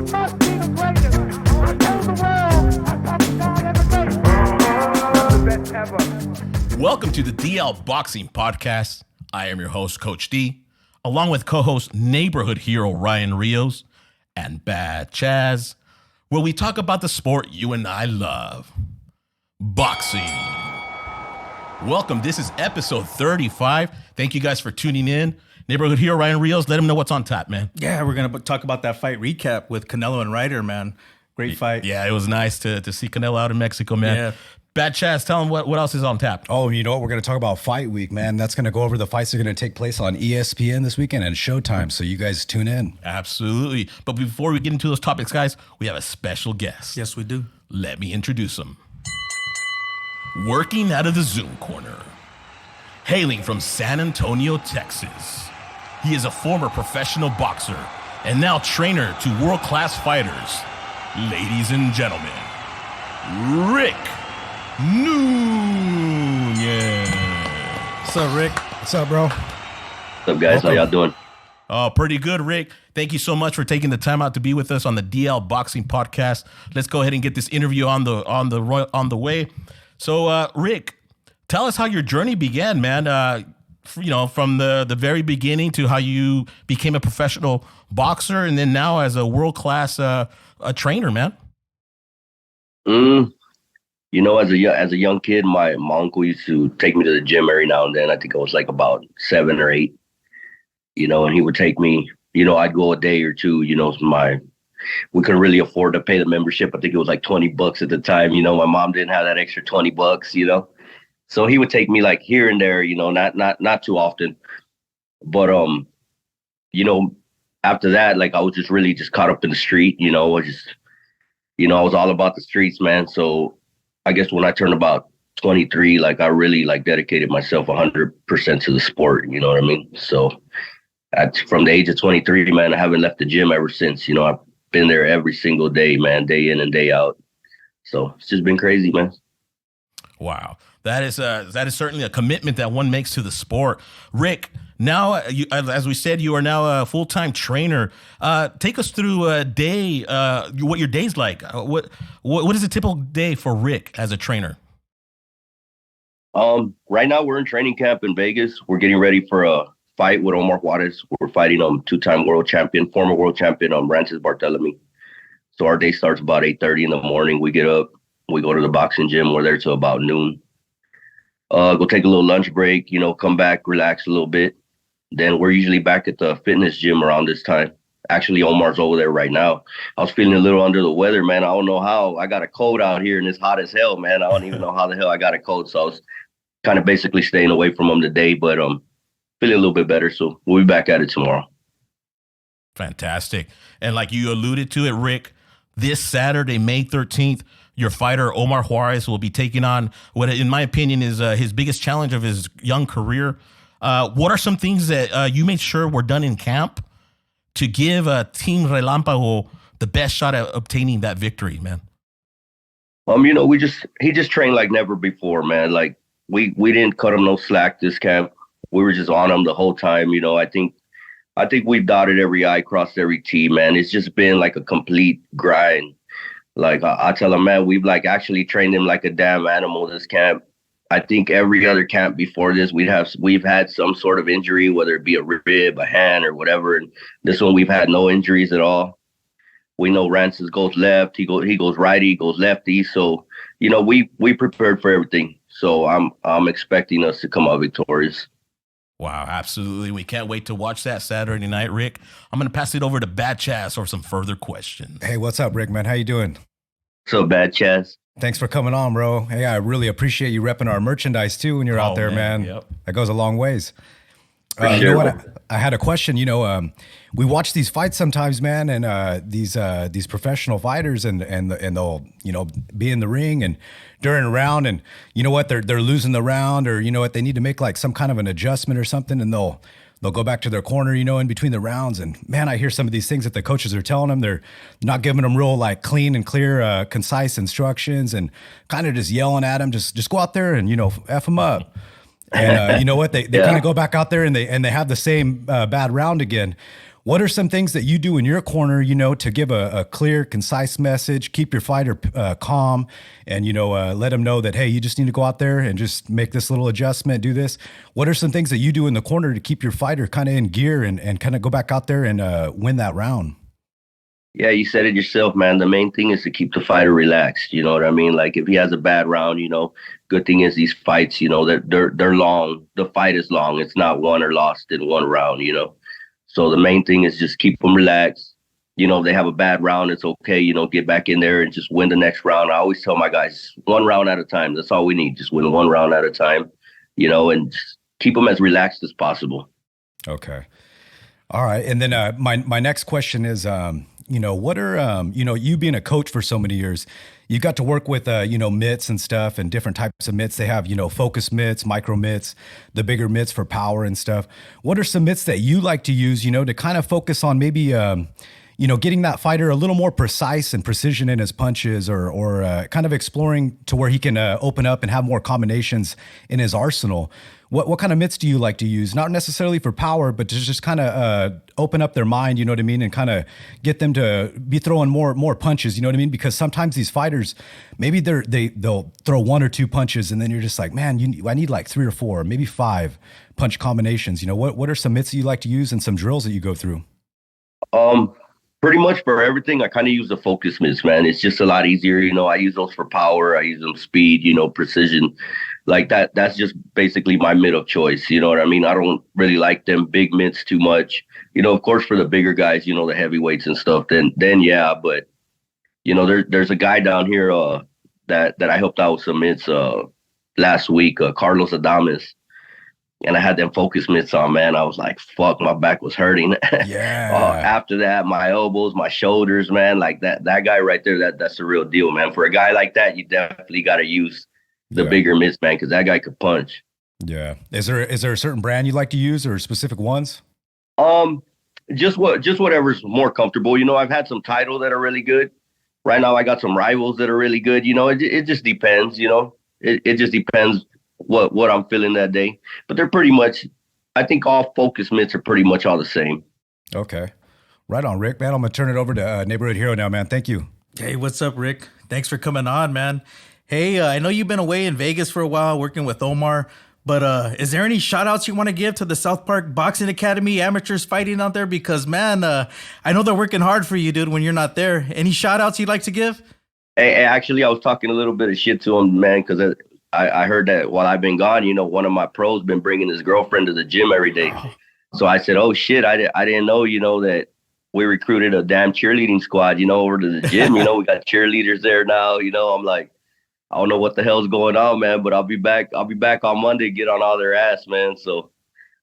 must be the greatest. I told the world, I thought the God ever gave. The best ever. Welcome to the DL Boxing Podcast. I am your host, Coach D, along with co-host neighborhood hero Ryan Rios and Bad Chaz, where we talk about the sport you and I love, boxing. Welcome. This is episode 35. Thank you guys for tuning in. Neighborhood hero Ryan Rios, let him know what's on tap, man. Yeah, we're going to talk about that fight recap with Canelo and Ryder, man. Great fight. Yeah, it was nice to see Canelo out in Mexico, man. Yeah. Bad Chaz, tell him what else is on tap. Oh, you know what? We're going to talk about Fight Week, man. That's going to go over the fights that are going to take place on ESPN this weekend and Showtime, so you guys tune in. Absolutely. But before we get into those topics, guys, we have a special guest. Yes, we do. Let me introduce him. Working out of the Zoom corner, hailing from San Antonio, Texas, he is a former professional boxer and now trainer to world-class fighters. Ladies and gentlemen, Rick Nunez. What's up, Rick? What's up, bro? What's up, guys? How y'all doing? Oh, pretty good, Rick. Thank you so much for taking the time out to be with us on the DL Boxing Podcast. Let's go ahead and get this interview on the way. So, Rick, tell us how your journey began, man. From the very beginning to how you became a professional boxer, and then now as a world-class a trainer, man. You know, as a young kid, my uncle used to take me to the gym every now and then. I think I was like about 7 or 8, you know, and he would take me, you know, I'd go a day or two, you know, we couldn't really afford to pay the membership. I think it was like $20 at the time. You know, my mom didn't have that extra $20, you know, so he would take me like here and there, you know, not too often. But, you know, after that, like I was just really just caught up in the street, you know, I was all about the streets, man. So I guess when I turned about 23, like I really like dedicated myself 100% to the sport. You know what I mean? So from the age of 23, man, I haven't left the gym ever since. You know, I've been there every single day, man, day in and day out. So it's just been crazy, man. Wow. That is certainly a commitment that one makes to the sport. Rick, now, as we said, you are now a full-time trainer. Take us through a day, what your day's like. What is a typical day for Rick as a trainer? Right now we're in training camp in Vegas. We're getting ready for a fight with Omar Juarez. We're fighting two-time world champion, former world champion, Rances Barthelemy. So our day starts about 8:30 in the morning. We get up, we go to the boxing gym. We're there till about noon. Go take a little lunch break, you know, come back, relax a little bit. Then we're usually back at the fitness gym around this time. Actually, Omar's over there right now. I was feeling a little under the weather, man. I don't know how. I got a cold out here and it's hot as hell, man. I don't even know how the hell I got a cold. So I was kind of basically staying away from him today, but feeling a little bit better. So we'll be back at it tomorrow. Fantastic. And like you alluded to it, Rick, this Saturday, May 13th, your fighter, Omar Juarez, will be taking on what, in my opinion, is his biggest challenge of his young career. What are some things that you made sure were done in camp to give Team Relampago the best shot at obtaining that victory, man? You know, he just trained like never before, man. Like we didn't cut him no slack this camp. We were just on him the whole time. You know, I think we've dotted every I, crossed every T, man. It's just been like a complete grind. Like I tell him, man, we've like actually trained him like a damn animal this camp. I think every other camp before this, we've had some sort of injury, whether it be a rib, a hand, or whatever. And this one, we've had no injuries at all. We know Rances goes left, he goes righty, he goes lefty. So, you know, we prepared for everything. So I'm expecting us to come out victorious. Wow, absolutely. We can't wait to watch that Saturday night, Rick. I'm going to pass it over to Bad Chaz for some further questions. Hey, what's up, Rick, man? How you doing? So Bad Chaz. Thanks for coming on, bro. Hey, I really appreciate you repping our merchandise, too, when you're out there, man. Yep. That goes a long ways. Sure. You know what? I had a question. You know, we watch these fights sometimes, man, and these professional fighters, and they'll, you know, be in the ring and during a round, and you know what, they're losing the round, or you know what, they need to make like some kind of an adjustment or something, and they'll go back to their corner, you know, in between the rounds. And man, I hear some of these things that the coaches are telling them. They're not giving them real like clean and clear, concise instructions, and kind of just yelling at them. Just go out there and, you know, F them up. And you know what? They kind of go back out there and they have the same bad round again. What are some things that you do in your corner, to give a clear, concise message, keep your fighter calm, and, let them know that, hey, you just need to go out there and just make this little adjustment, do this. What are some things that you do in the corner to keep your fighter kind of in gear and kind of go back out there and win that round? Yeah, you said it yourself, man. The main thing is to keep the fighter relaxed. You know what I mean? Like if he has a bad round, good thing is these fights, they're long. The fight is long. It's not won or lost in one round. So the main thing is just keep them relaxed. If they have a bad round, it's okay. Get back in there and just win the next round. I always tell my guys, one round at a time. That's all we need. Just win one round at a time, and just keep them as relaxed as possible. Okay. All right. And then my next question is, what are, you being a coach for so many years, you got to work with, mitts and stuff and different types of mitts. They have, focus mitts, micro mitts, the bigger mitts for power and stuff. What are some mitts that you like to use, to kind of focus on maybe, getting that fighter a little more precise and precision in his punches or kind of exploring to where he can open up and have more combinations in his arsenal? What kind of mitts do you like to use? Not necessarily for power, but to just kind of open up their mind, you know what I mean? And kind of get them to be throwing more punches, you know what I mean? Because sometimes these fighters, maybe they'll throw one or two punches and then you're just like, man, I need like 3 or 4, maybe 5 punch combinations. What are some mitts that you like to use and some drills that you go through? Pretty much for everything, I kind of use the focus mitts, man. It's just a lot easier. I use those for power. I use them speed, precision. Like that. That's just basically my mitt of choice. You know what I mean? I don't really like them big mitts too much. Of course, for the bigger guys, the heavyweights and stuff, then yeah. But, there's a guy down here that I helped out with some mitts last week, Carlos Adames. And I had them focus mitts on, man. I was like, fuck, my back was hurting. Yeah. After that, my elbows, my shoulders, man, like that guy right there, that's the real deal, man. For a guy like that, you definitely got to use the bigger mitts, man, because that guy could punch. Yeah. Is there a certain brand you like to use or specific ones? Just whatever's more comfortable. I've had some Title that are really good. Right now, I got some Rivals that are really good. It just depends. It just depends what I'm feeling that day. But they're pretty much, I think all focus mitts are pretty much all the same. Okay. Right on, Rick, man. I'm going to turn it over to Neighborhood Hero now, man. Thank you. Hey, what's up, Rick? Thanks for coming on, man. Hey, I know you've been away in Vegas for a while working with Omar, but is there any shout outs you want to give to the South Park Boxing Academy amateurs fighting out there? Because, man, I know they're working hard for you, dude, when you're not there. Any shout outs you'd like to give? Hey, actually, I was talking a little bit of shit to him, man, because I heard that while I've been gone, one of my pros been bringing his girlfriend to the gym every day. So I said, oh, shit, I didn't know, that we recruited a damn cheerleading squad, over to the gym. We got cheerleaders there now. I'm like, I don't know what the hell's going on, man, but I'll be back on Monday, get on all their ass, man. So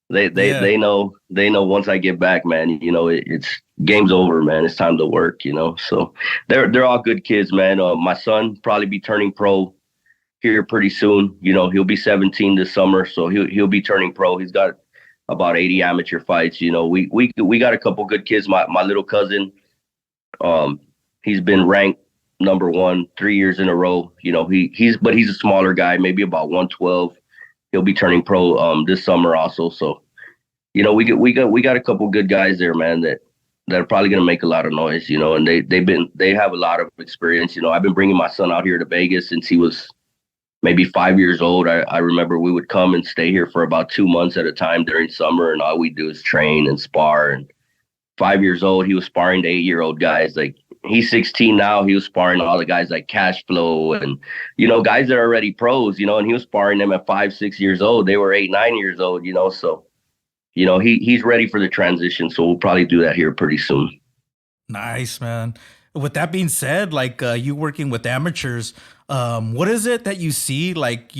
they know once I get back, man, it's game's over, man. It's time to work, So they're all good kids, man. My son probably be turning pro here pretty soon. He'll be 17 this summer, so he'll be turning pro. He's got about 80 amateur fights. We got a couple good kids. My little cousin, he's been ranked number 1 3 years in a row. He's a smaller guy, maybe about 112. He'll be turning pro this summer also. So, we got a couple good guys there, man, that are probably going to make a lot of noise, and they have a lot of experience. I've been bringing my son out here to Vegas since he was maybe 5 years old. I remember we would come and stay here for about 2 months at a time during summer, and all we do is train and spar. And 5 years old, he was sparring the 8-year-old guys. Like, he's 16 now. He was sparring all the guys like Cash Flow and, guys that are already pros, and he was sparring them at 5, 6 years old. They were 8, 9 years old, so, he's ready for the transition. So we'll probably do that here pretty soon. Nice, man. With that being said, like you working with amateurs, what is it that you see, like,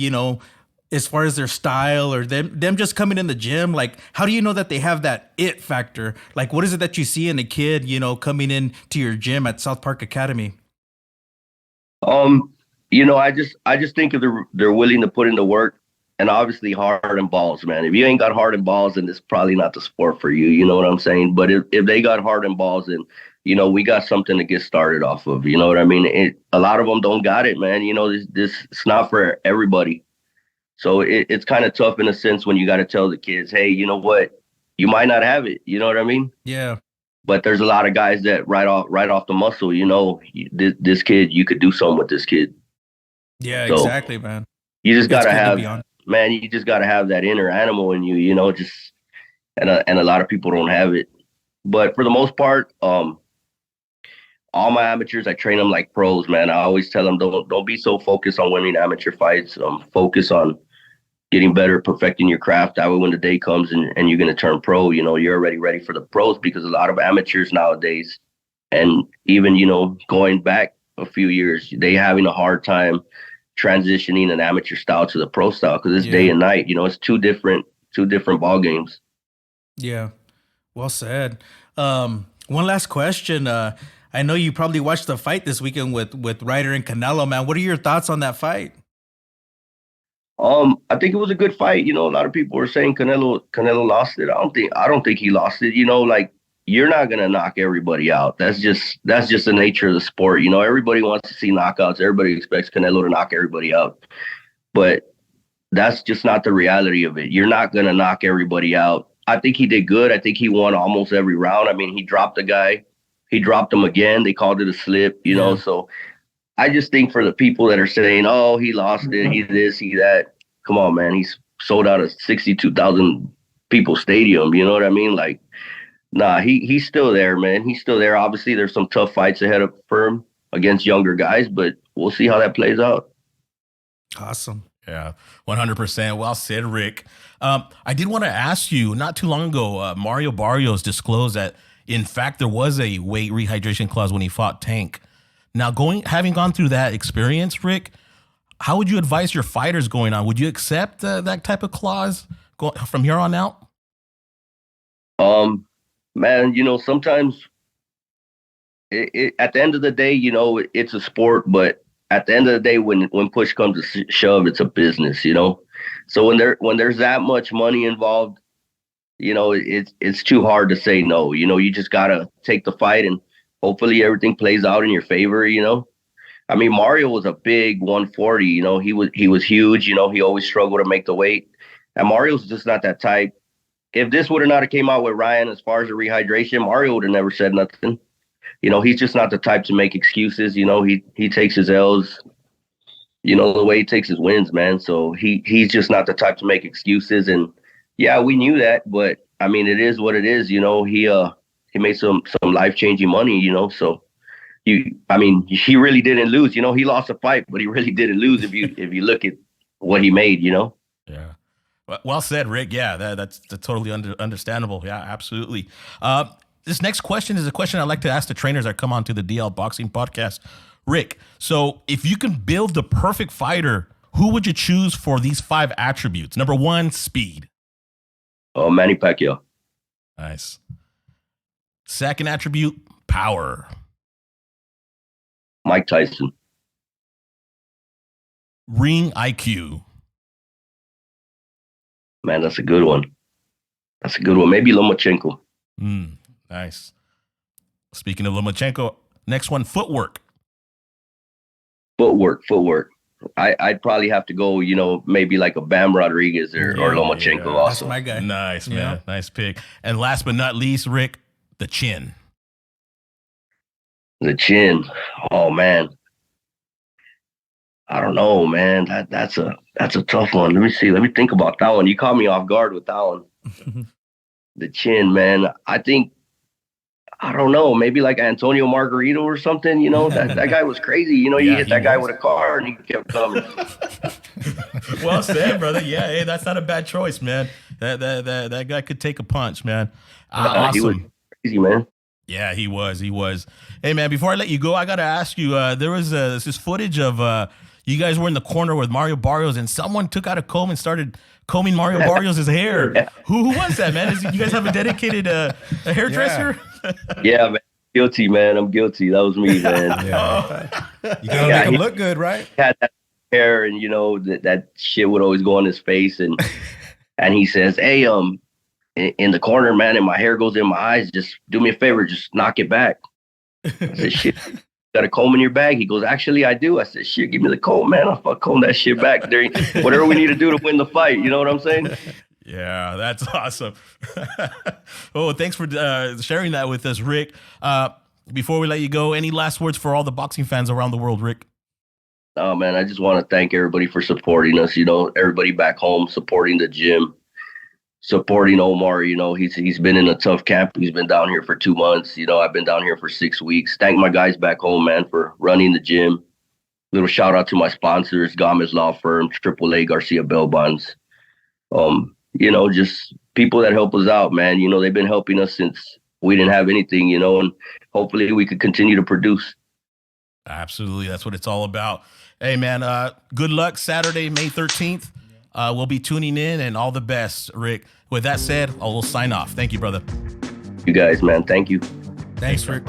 as far as their style or them just coming in the gym? Like, how do you know that they have that it factor? Like, what is it that you see in a kid, coming in to your gym at South Park Academy? I just think if they're willing to put in the work, and obviously heart and balls, man. If you ain't got heart and balls, then it's probably not the sport for you. You know what I'm saying? But if they got heart and balls, then we got something to get started off of. You know what I mean? A lot of them don't got it, man. This it's not for everybody. So it's kind of tough in a sense when you got to tell the kids, hey, you know what? You might not have it. You know what I mean? Yeah. But there's a lot of guys that right off the muscle, this kid, you could do something with this kid. Yeah, So, exactly, man. You just It's gotta good to have, be on. man. You just gotta have that inner animal in you, just and a lot of people don't have it. But for the most part, all my amateurs, I train them like pros, man. I always tell them don't be so focused on winning amateur fights. Focus on getting better, perfecting your craft. That way, when the day comes and you're gonna turn pro, you're already ready for the pros, because a lot of amateurs nowadays, and even going back a few years, they having a hard time transitioning an amateur style to the pro style, because it's day and night. It's two different ball games. Yeah, well said. One last question. I know you probably watched the fight this weekend with Ryder and Canelo, man. What are your thoughts on that fight? I think it was a good fight. A lot of people were saying Canelo lost it. I don't think he lost it. Like, you're not gonna knock everybody out. That's just the nature of the sport. Everybody wants to see knockouts. Everybody expects Canelo to knock everybody out. But that's just not the reality of it. You're not gonna knock everybody out. I think he did good. I think he won almost every round. I mean, he dropped the guy. He dropped him again. They called it a slip, so I just think for the people that are saying, oh, he lost it, he this, he that, come on, man. He's sold out a 62,000 people stadium. You know what I mean? Like, nah, he's still there, man. He's still there. Obviously, there's some tough fights ahead for him against younger guys, but we'll see how that plays out. Awesome. Yeah, 100%. Well said, Rick. I did want to ask you, not too long ago, Mario Barrios disclosed that, in fact, there was a weight rehydration clause when he fought Tank. Now, having gone through that experience, Rick, how would you advise your fighters going on? Would you accept that type of clause from here on out? Man, sometimes at the end of the day, it's a sport, but at the end of the day, when push comes to shove, it's a business, So when there's that much money involved, it's too hard to say no. You just gotta take the fight, and hopefully everything plays out in your favor. I mean, Mario was a big 140. He was huge. He always struggled to make the weight, and Mario's just not that type. If this would have not came out with Ryan as far as the rehydration, Mario would have never said nothing. He's just not the type to make excuses. He takes his L's, the way he takes his wins, man. So he's just not the type to make excuses. And yeah, we knew that, but I mean, it is what it is. He made some life-changing money, so he really didn't lose. He lost a fight, but he really didn't lose if you look at what he made, Yeah. Well said, Rick. Yeah, that's totally understandable. Yeah, absolutely. This next question is a question I like to ask the trainers that come onto the DL Boxing Podcast. Rick, so if you can build the perfect fighter, who would you choose for these 5 attributes? Number 1, speed. Oh, Manny Pacquiao. Nice. Second attribute, power. Mike Tyson. Ring IQ. Man, that's a good one. Maybe Lomachenko. Nice. Speaking of Lomachenko, next one, footwork. Footwork. I'd probably have to go, maybe like a Bam Rodriguez or Lomachenko also. That's my guy. Nice, man. Nice pick. And last but not least, Rick, the chin. The chin. Oh, man. I don't know, man. That's a tough one. Let me see. Let me think about that one. You caught me off guard with that one. The chin, man. I don't know. Maybe like Antonio Margarito or something. That guy was crazy. You hit that guy with a car and he kept coming. Well said, brother. Yeah, hey, that's not a bad choice, man. That guy could take a punch, man. Awesome. He was crazy, man. Yeah, he was. Hey, man, before I let you go, I got to ask you, there was this footage of you guys were in the corner with Mario Barrios, and someone took out a comb and started combing Mario Barrios' hair. Yeah. Who was that, man? You guys have a dedicated hairdresser? Yeah, man. Guilty, man. I'm guilty. That was me, man. Yeah. You gotta make him look good, right? He had that hair, and that shit would always go on his face, and he says, "Hey, in the corner, man, and my hair goes in my eyes. Just do me a favor, just knock it back." I said, "Shit, got a comb in your bag?" He goes, "Actually, I do." I said, "Shit, give me the comb, man. I'll comb that shit back. Whatever we need to do to win the fight." You know what I'm saying? Yeah, that's awesome. Oh, thanks for sharing that with us, Rick. Before we let you go, any last words for all the boxing fans around the world, Rick? Oh man, I just want to thank everybody for supporting us. You know, everybody back home supporting the gym, supporting Omar. You know, he's been in a tough camp. He's been down here for 2 months. You know, I've been down here for 6 weeks. Thank my guys back home, man, for running the gym. Little shout out to my sponsors, Gomez Law Firm, AAA Garcia Bell Bonds. You know, just people that help us out, man. You know, they've been helping us since we didn't have anything, you know, and hopefully we could continue to produce. Absolutely. That's what it's all about. Hey, man, good luck Saturday, May 13th. We'll be tuning in, and all the best, Rick. With that said, I will sign off. Thank you, brother. You guys, man. Thank you. Thanks, Rick.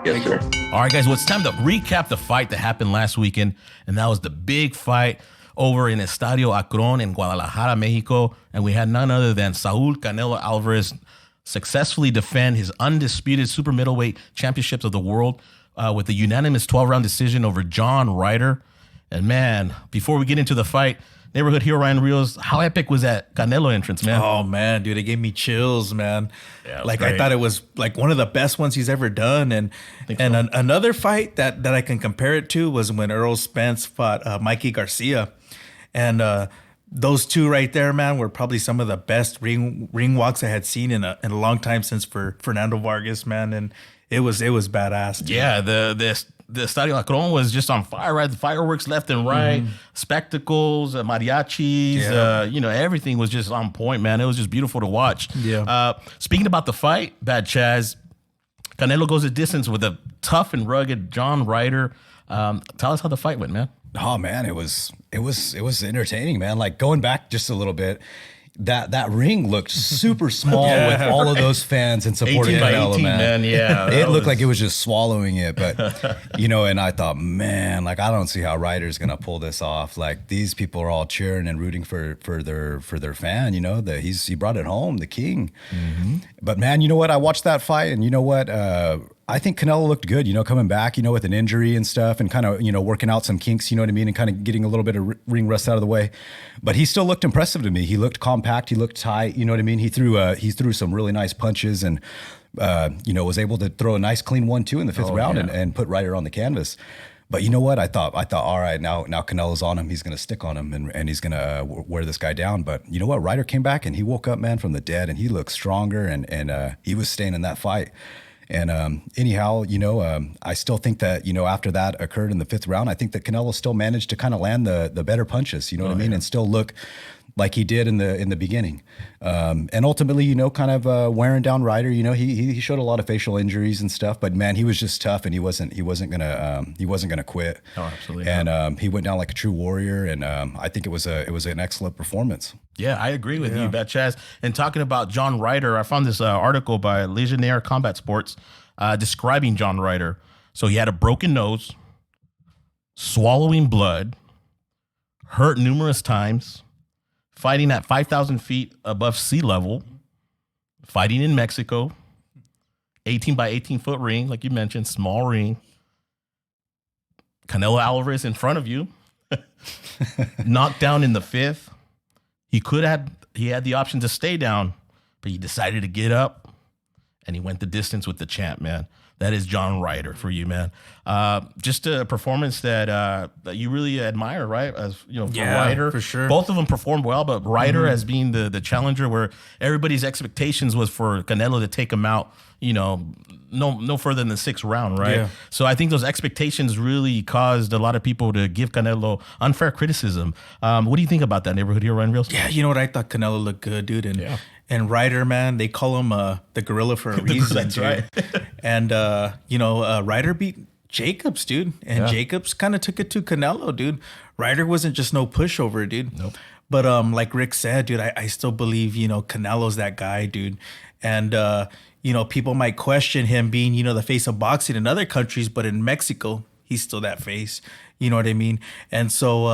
Yes, sir. All right, guys, well, it's time to recap the fight that happened last weekend, and that was the big fight over in Estadio Akron in Guadalajara, Mexico, and we had none other than Saul Canelo Alvarez successfully defend his undisputed super middleweight championships of the world with a unanimous 12-round decision over John Ryder. And, man, before we get into the fight, Neighborhood Hero Ryan Rios, how epic was that Canelo entrance, man? Oh man, dude, it gave me chills, man. Yeah, it was like great. I thought it was like one of the best ones he's ever done. And another fight that I can compare it to was when Earl Spence fought Mikey Garcia, and those two right there, man, were probably some of the best ring walks I had seen in a long time since for Fernando Vargas, man. And it was badass. Dude. Yeah, the Estadio Akron was just on fire, right? The fireworks left and right, spectacles, mariachis, you know, everything was just on point, man. It was just beautiful to watch. Yeah. Speaking about the fight, Bad Chaz, Canelo goes a distance with a tough and rugged John Ryder. Tell us how the fight went, man. Oh man, it was entertaining, man. Like going back just a little bit, that ring looked super small with all of those fans and supporting 18 by Canelo, 18, man. Yeah, it that looked was- like it was just swallowing it, but you know, and I thought, man, like I don't see how Ryder's gonna pull this off. Like these people are all cheering and rooting for their fan. You know that he brought it home, the king. But man, you know what? I watched that fight, and you know what? I think Canelo looked good, you know, coming back, you know, with an injury and stuff and kind of, you know, working out some kinks, you know what I mean? And kind of getting a little bit of ring rust out of the way. But he still looked impressive to me. He looked compact. He looked tight. You know what I mean? He threw some really nice punches and, you know, was able to throw a nice clean 1-2 in the fifth round and put Ryder on the canvas. But you know what? I thought, all right, now Canelo's on him. He's going to stick on him and he's going to wear this guy down. But you know what? Ryder came back and he woke up, man, from the dead, and he looked stronger and he was staying in that fight. And anyhow, you know, I still think that, you know, after that occurred in the fifth round, I think that Canelo still managed to kind of land the better punches, you know what I mean? And still look like he did in the beginning. And ultimately, you know, kind of wearing down Ryder, you know, he showed a lot of facial injuries and stuff, but man, he was just tough and he wasn't gonna quit. Oh, absolutely. And he went down like a true warrior. And I think it was an excellent performance. Yeah, I agree with you, Bad Chaz. And talking about John Ryder, I found this article by Legionnaire Combat Sports describing John Ryder. So he had a broken nose, swallowing blood, hurt numerous times, fighting at 5,000 feet above sea level, fighting in Mexico, 18 by 18 foot ring, like you mentioned, small ring. Canelo Alvarez in front of you, knocked down in the fifth. He had the option to stay down, but he decided to get up, and he went the distance with the champ, man. That is John Ryder for you, man. Just a performance that you really admire, right? As you know, for Ryder, for sure. Both of them performed well, but Ryder as being the challenger, where everybody's expectations was for Canelo to take him out, you know, no further than the sixth round, right? Yeah. So I think those expectations really caused a lot of people to give Canelo unfair criticism. What do you think about that, Neighborhood Hero Ryan Reels? Yeah, you know what? I thought Canelo looked good, dude. And Ryder, man, they call him the gorilla for a reason. That's dude. right. And you know, Ryder beat Jacobs, dude, and Jacobs kind of took it to Canelo, dude. Ryder wasn't just no pushover, dude. Nope. But like Rick said, dude, I still believe, you know, Canelo's that guy, dude. And you know, people might question him being, you know, the face of boxing in other countries, but in Mexico, he's still that face. You know what I mean? And so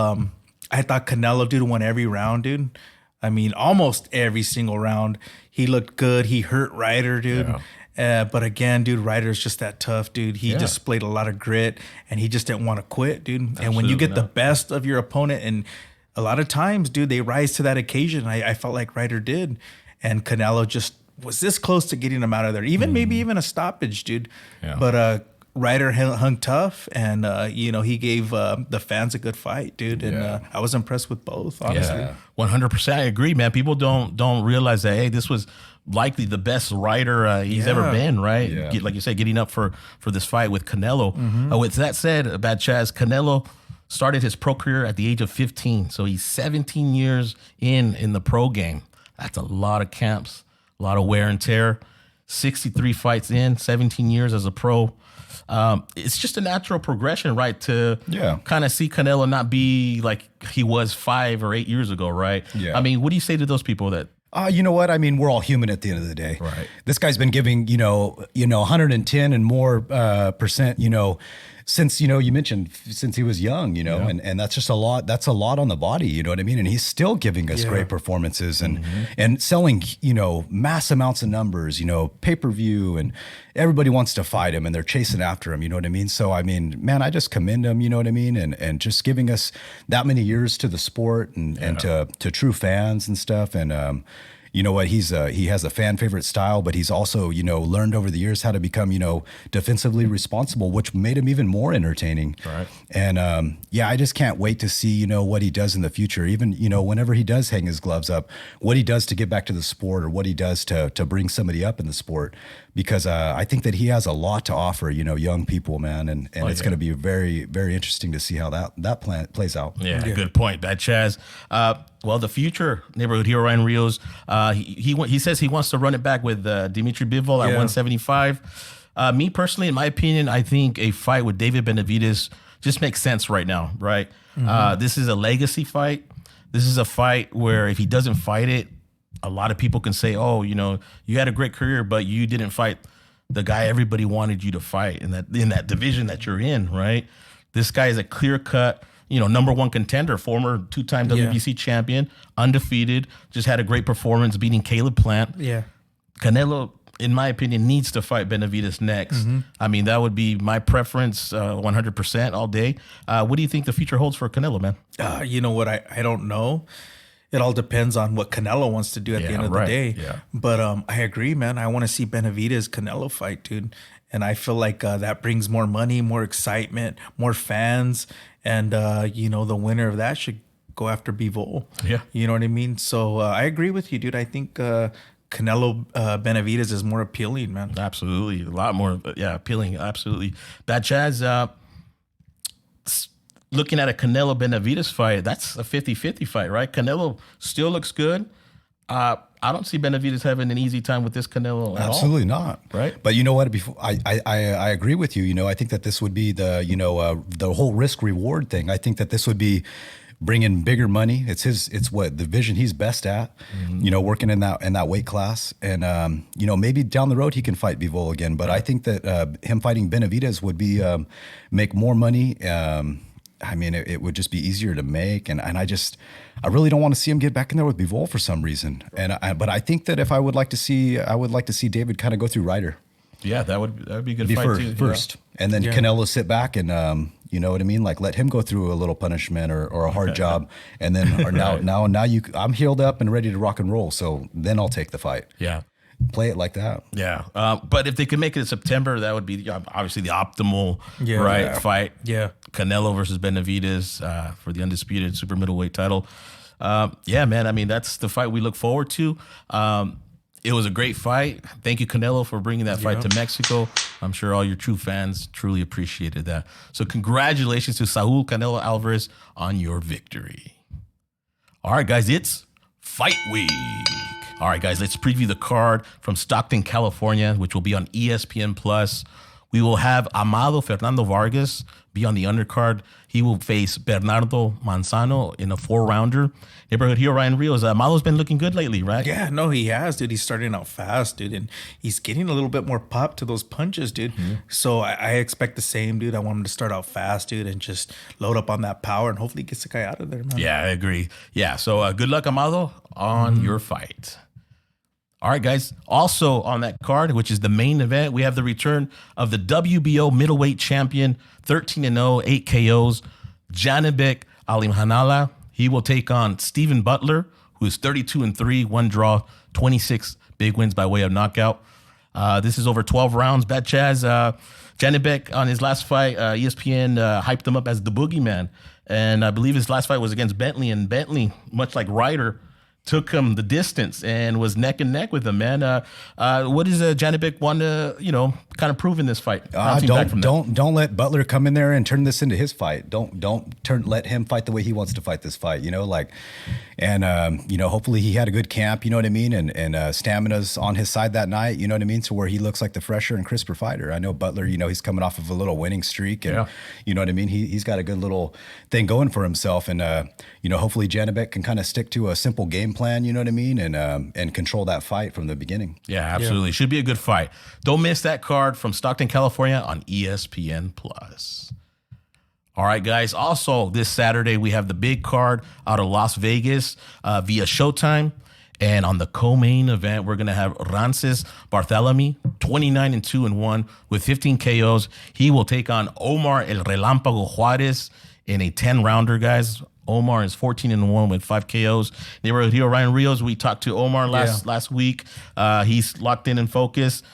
I thought Canelo, dude, won every round, dude. I mean, almost every single round. He looked good. He hurt Ryder, dude. But again, dude, Ryder's just that tough, dude. He displayed a lot of grit, and he just didn't want to quit, dude. And when you get the best of your opponent and a lot of times, dude, they rise to that occasion. I felt like Ryder did, and Canelo just was this close to getting him out of there. Even maybe even a stoppage, dude. Yeah. But Ryder hung tough, and he gave the fans a good fight, dude. And I was impressed with both, honestly. Yeah, 100%. I agree, man. People don't realize that. Hey, this was likely the best rider he's ever been, right? Yeah. Like you said, getting up for this fight with Canelo. With that said, Bad Chaz, Canelo started his pro career at the age of 15, so he's 17 years in the pro game. That's a lot of camps, a lot of wear and tear. 63 fights in, 17 years as a pro. It's just a natural progression, right? To kind of see Canelo not be like he was 5 or 8 years ago, right? Yeah. I mean, what do you say to those people that? You know what? I mean, we're all human at the end of the day. Right. This guy's been giving, 110 and more percent, since, you mentioned since he was young, and that's just a lot. That's a lot on the body, you know what I mean? And he's still giving us great performances and selling, mass amounts of numbers, pay-per-view, and everybody wants to fight him and they're chasing after him, you know what I mean? So, I mean, man, I just commend him, you know what I mean? And just giving us that many years to the sport and to true fans and stuff. And, you know what? He has a fan favorite style, but he's also, learned over the years how to become, defensively responsible, which made him even more entertaining. Right. And I just can't wait to see, what he does in the future. Even, whenever he does hang his gloves up, what he does to get back to the sport or what he does to bring somebody up in the sport. Because I think that he has a lot to offer, young people, man. And it's going to be very, very interesting to see how that plan plays out. Yeah, good point, Bad Chaz. Well, the future neighborhood hero Ryan Rios, he says he wants to run it back with Dimitri Bivol at 175. Me personally, in my opinion, I think a fight with David Benavidez just makes sense right now, right? This is a legacy fight. This is a fight where if he doesn't fight it, a lot of people can say, oh, you had a great career, but you didn't fight the guy everybody wanted you to fight in that division that you're in, right? This guy is a clear-cut, number one contender, former 2-time WBC champion, undefeated, just had a great performance beating Caleb Plant. Yeah. Canelo, in my opinion, needs to fight Benavidez next. I mean, that would be my preference 100% all day. What do you think the future holds for Canelo, man? You know what? I don't know. It all depends on what Canelo wants to do at the end of the day. Yeah. But I agree, man. I want to see Benavidez Canelo fight, dude. And I feel like that brings more money, more excitement, more fans. And, the winner of that should go after Bivol. Yeah. You know what I mean? So I agree with you, dude. I think Canelo Benavidez is more appealing, man. Absolutely. A lot more, appealing. Absolutely. Bad Chaz, looking at a Canelo Benavidez fight, that's a 50-50 fight, right? Canelo still looks good. I don't see Benavidez having an easy time with this Canelo at all. Absolutely not. Right. But you know what? Before I agree with you. I think that this would be the whole risk reward thing. I think that this would be bringing bigger money. It's what the division he's best at. Working in that weight class, and maybe down the road he can fight Bivol again. But I think that him fighting Benavidez would be make more money. I mean, it would just be easier to make, and I really don't want to see him get back in there with Bivol for some reason. But I think that if I would like to see David kind of go through Ryder. Yeah, that would be a good fight too. First, and then Canelo sit back and you know what I mean, like let him go through a little punishment or a hard job, and then now I'm healed up and ready to rock and roll. So then I'll take the fight. Yeah. Play it like that. Yeah. But if they could make it in September, that would be obviously the optimal fight. Yeah. Canelo versus Benavidez for the undisputed super middleweight title. Man. I mean, that's the fight we look forward to. It was a great fight. Thank you, Canelo, for bringing that fight to Mexico. I'm sure all your true fans truly appreciated that. So congratulations to Saul Canelo Alvarez on your victory. All right, guys, it's Fight Week. All right, guys, let's preview the card from Stockton, California, which will be on ESPN Plus. We will have Amado Fernando Vargas be on the undercard. He will face Bernardo Manzano in a 4-rounder. Neighborhood hero Ryan Rios. Amado's been looking good lately, right? Yeah, no, he has, dude. He's starting out fast, dude, and he's getting a little bit more pop to those punches, dude. So I expect the same, dude. I want him to start out fast, dude, and just load up on that power and hopefully gets the guy out of there, man. Yeah, I agree. Yeah, so good luck, Amado, on your fight. All right, guys. Also on that card, which is the main event, we have the return of the WBO middleweight champion, 13-0, 8 KOs, Janibek Alimhanala. He will take on Steven Butler, who is 32-3, one draw, 26 big wins by way of knockout. This is over 12 rounds. Bad Chaz, Janibek on his last fight, ESPN hyped him up as the boogeyman. And I believe his last fight was against Bentley, and Bentley, much like Ryder, took him the distance and was neck and neck with him, man. What does Janibek want to, kind of prove in this fight? Don't let Butler come in there and turn this into his fight. Don't let him fight the way he wants to fight this fight. Hopefully he had a good camp. You know what I mean, and stamina's on his side that night. You know what I mean, to where he looks like the fresher and crisper fighter. I know Butler. He's coming off of a little winning streak, and you know what I mean. He's got a good little thing going for himself, and hopefully Janibek can kind of stick to a simple game plan, you know what I mean, and control that fight from the beginning. Yeah, absolutely. Should be a good fight. Don't miss that card from Stockton, California on ESPN Plus. All right, guys. Also, this Saturday, we have the big card out of Las Vegas via Showtime. And on the co-main event, we're going to have Rances Barthelemy, 29-2-1 with 15 KOs. He will take on Omar El Relámpago Juarez in a 10-rounder, guys. Omar is 14-1 with 5 KOs. Neighborhood Hero Ryan Rios, we talked to Omar last week. He's locked in and focused.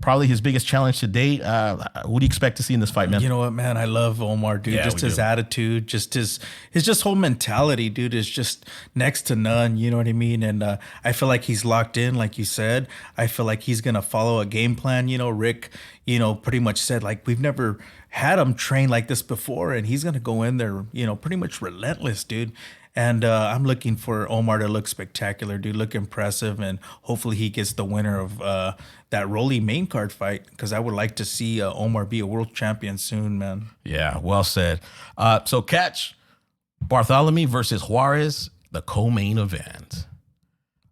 Probably his biggest challenge to date. What do you expect to see in this fight, man? You know what, man? I love Omar, dude. Yeah, just his attitude, just his whole mentality, dude, is just next to none. You know what I mean? And I feel like he's locked in, like you said. I feel like he's gonna follow a game plan. Rick, pretty much said, like, we've never had him train like this before, and he's gonna go in there, pretty much relentless, dude. And I'm looking for Omar to look spectacular, dude, look impressive, and hopefully he gets the winner of that Rolly main card fight, because I would like to see Omar be a world champion soon, man. Yeah, well said. So catch Barthelemy versus Juarez, the co-main event.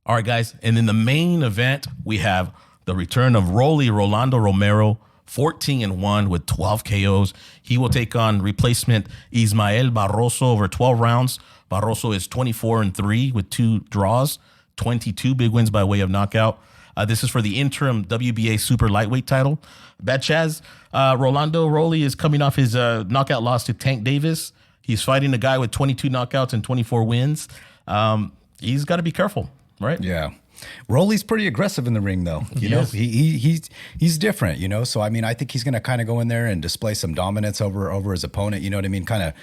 All right, guys, and in the main event, we have the return of Rolando Romero, 14-1 with 12 KOs. He will take on replacement Ismael Barroso over 12 rounds. Barroso is 24-3 with 2 draws, 22 big wins by way of knockout. This is for the interim WBA super lightweight title. Bad Chaz, Rolando Rolly is coming off his knockout loss to Tank Davis. He's fighting a guy with 22 knockouts and 24 wins. He's got to be careful, right? Yeah. Rolly's pretty aggressive in the ring, though. He's different, So I mean, I think he's going to kind of go in there and display some dominance over his opponent. You know what I mean? Kind of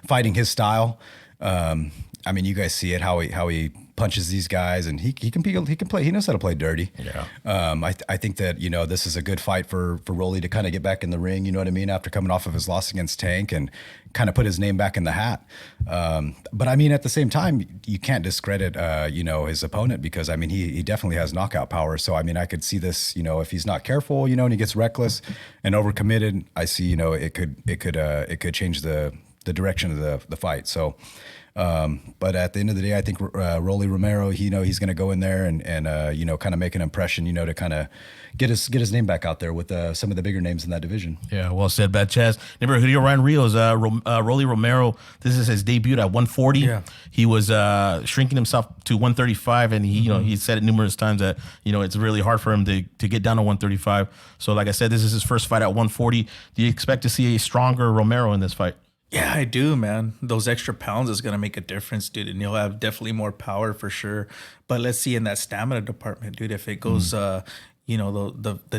fighting his style. I mean, you guys see it how he punches these guys, and he can play. He knows how to play dirty. Yeah. I think that this is a good fight for Rolly to kind of get back in the ring. You know what I mean? After coming off of his loss against Tank and kind of put his name back in the hat. But I mean, at the same time, you can't discredit his opponent, because I mean he definitely has knockout power. So I mean, I could see this. If he's not careful, and he gets reckless and overcommitted, I see it could change the direction of the fight. So. But at the end of the day, I think Rolly Romero, he's going to go in there and kind of make an impression, to kind of get his name back out there with some of the bigger names in that division. Yeah, well said, Bad Chaz. Neighborhood Hero Ryan Rios, Rolly Romero, this is his debut at 140. Yeah. He was shrinking himself to 135, and he said it numerous times that, it's really hard for him to get down to 135. So like I said, this is his first fight at 140. Do you expect to see a stronger Romero in this fight? Yeah, I do, man. Those extra pounds is going to make a difference, dude. And he'll have definitely more power for sure. But let's see in that stamina department, dude, if it goes, the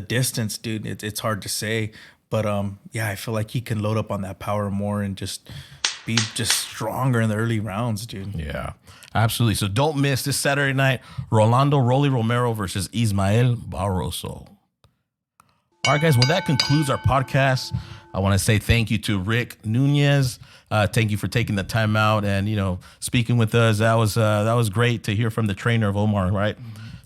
distance, dude, it's hard to say. But, I feel like he can load up on that power more and just be just stronger in the early rounds, dude. Yeah, absolutely. So don't miss this Saturday night, Rolando Rolly Romero versus Ismael Barroso. All right, guys. Well, that concludes our podcast. I want to say thank you to Rick Nunez. Thank you for taking the time out and, speaking with us. That was great to hear from the trainer of Omar, right?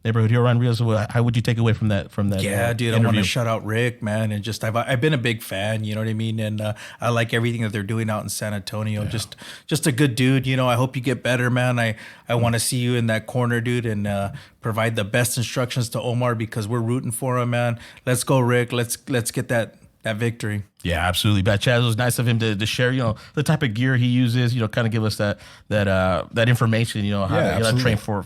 Neighborhood Hero Ryan Rios. How would you take away from that? Yeah, dude, interview? I want to shout out Rick, man, and just I've been a big fan. You know what I mean? And I like everything that they're doing out in San Antonio. Yeah. Just a good dude. I hope you get better, man. I want to see you in that corner, dude, and provide the best instructions to Omar, because we're rooting for him, man. Let's go, Rick. Let's get that victory. Yeah, absolutely. Bad Chaz, it was nice of him to share, the type of gear he uses, kind of give us that information, how to train for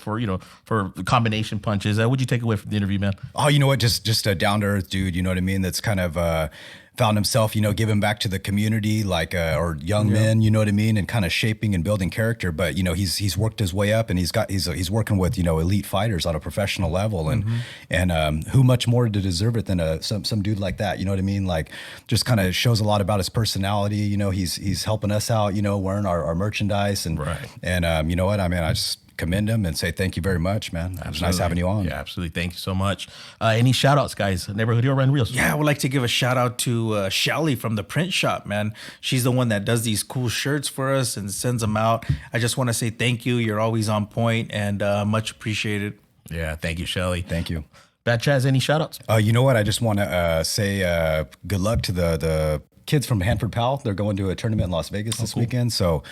combination punches. What'd you take away from the interview, man? Oh, you know what? Just a down to earth dude. You know what I mean? That's kind of found himself, giving back to the community, like or young men, you know what I mean, and kind of shaping and building character. But he's worked his way up, and he's working with elite fighters on a professional level, and who much more to deserve it than some dude like that, you know what I mean? Like, just kind of shows a lot about his personality. He's helping us out, wearing our merchandise, and Right. and you know what I mean, I just commend him and say thank you very much, man. It was nice having you on. Yeah, absolutely. Thank you so much. Any shout outs, guys? Neighborhood Hero Ryan Rios. Yeah, I would like to give a shout out to Shelly from the print shop, man. She's the one that does these cool shirts for us and sends them out. I just want to say thank you. You're always on point and much appreciated. Yeah, thank you, Shelly. Thank you. Bad Chaz, any shout outs? You know what? I just want to say good luck to the kids from Hanford Powell. They're going to a tournament in Las Vegas this weekend. So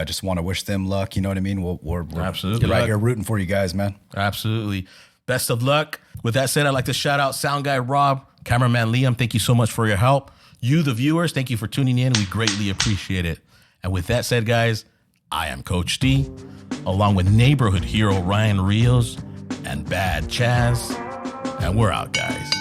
just want to wish them luck. You know what I mean? We're Absolutely. right here rooting for you guys, man. Absolutely. Best of luck. With that said, I'd like to shout out sound guy Rob, cameraman Liam. Thank you so much for your help. You, the viewers, thank you for tuning in. We greatly appreciate it. And with that said, guys, I am Coach D, along with neighborhood hero Ryan Rios and Bad Chaz. And we're out, guys.